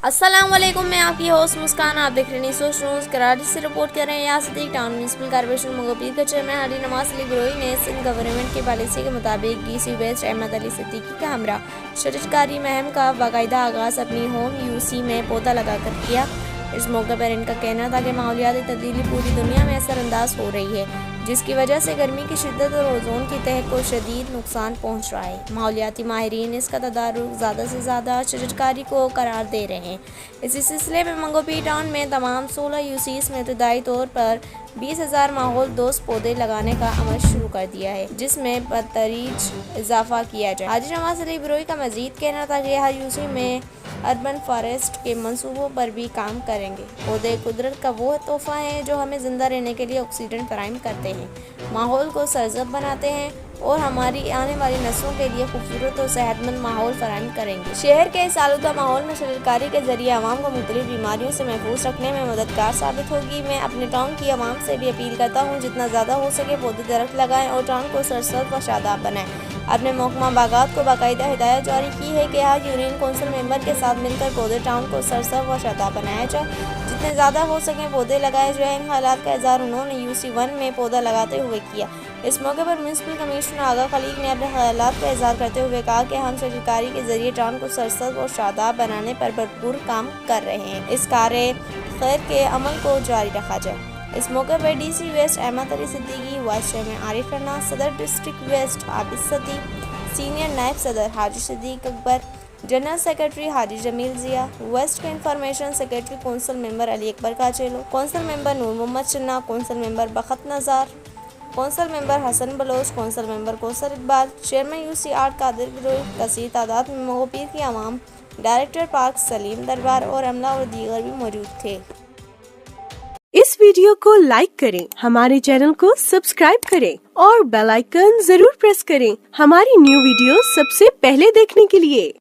अस्सलाम वालेकुम, मैं आपकी होस्ट मुस्कान। आप देख रहे हैं सोच न्यूज़। कराची से रिपोर्ट कर रहे हैं यहाँ Sadiq town municipal corporation Manghopir के चेयरमैन हाजी नवाज अली बरोई ने सिंध गवर्नमेंट की पॉलिसी के मुताबिक DC वेस्ट अहमद अली सिद्दीकी का हमरा शजरकारी मुहिम का बाकायदा आगाज़ अपनी होम UC में पौधा लगा कर किया। इस मौके पर इनका कहना था कि माहौलियाती तब्दीली पूरी दुनिया में असरअंदाज हो रही है, जिसकी वजह से गर्मी की शिद्दत और ओजोन की तह को शदीद नुकसान पहुंच रहा है। माहौलियाती माहिरीन इसका तदारुक ज़्यादा से ज़्यादा शजरकारी को करार दे रहे हैं। इसी सिलसिले में मंगोपीर टाउन में तमाम 16 UCs में इब्तदाई तौर पर 20,000 माहौल दोस्त पौधे लगाने का अमल शुरू कर दिया है, जिसमें बतदरीज इजाफा किया जाए। हाजी नवाज अली बरोई का मजीद कहना था कि हर UC में अर्बन फॉरेस्ट के मंसूबों पर भी काम करेंगे। पौधे कुदरत का वो तोहफा है जो हमें जिंदा रहने के लिए ऑक्सीजन फराहम करते हैं, माहौल को सरसब्ज़ बनाते हैं और हमारी आने वाली नस्लों के लिए खूबसूरत और सेहतमंद माहौल फराहम करेंगे। शहर के इस आलूदा माहौल में शजरकारी के जरिए आवाम को मुख्तलिफ बीमारियों से महफूज रखने में मददगार साबित होगी। मैं अपने टाउन की आवाम से भी अपील करता हूँ, जितना ज़्यादा हो सके पौधे दरख्त लगाएं और टाउन को सरसब्ज़ व शादाब बनाएं। अपने महकमा बागात को बाकायदा हिदायत जारी की है कि हर यूनियन कौंसिल मेंबर के साथ मिलकर पौधे टाउन को सरसब्ज़ व शादाब बनाया जाए। जितने ज़्यादा हो सकें पौधे लगाए जाएं। इन हालात का इज़हार उन्होंने UC 1 में पौधा लगाते हुए किया। इस मौके पर म्यूनसिपल कमिश्नर आगा खलीक ने अपने ख्यालात का इज़हार करते हुए कहा कि हम शजरकारी के जरिए टाउन को सरसब्ज़ और शादाब बनाने पर भरपूर काम कर रहे हैं। इस कार्य खैर के अमल को जारी रखा जाए। इस मौके पर DC west Ahmed Ali Siddiqui, vice chairman Arif Rana, सदर district west Abid Sati, senior नायब सदर Haji Siddique Akbar, general secretary Haji Jamil Zia, west के information secretary council member Ali Akbar Kachelo, council member Noor Muhammad Channa, council member Bakht Nazar, council member Hassan Baloch, council member Kausar Iqbal, chairman UC 8 Qadir Baroi, कसीर तादाद में मंगोपीर की आवाम, डायरेक्टर पार्क सलीम दरबार और अमला और दीगर भी मौजूद थे। इस वीडियो को लाइक करें, हमारे चैनल को सब्सक्राइब करें और बेल आइकन जरूर प्रेस करें हमारी न्यू वीडियो सबसे पहले देखने के लिए।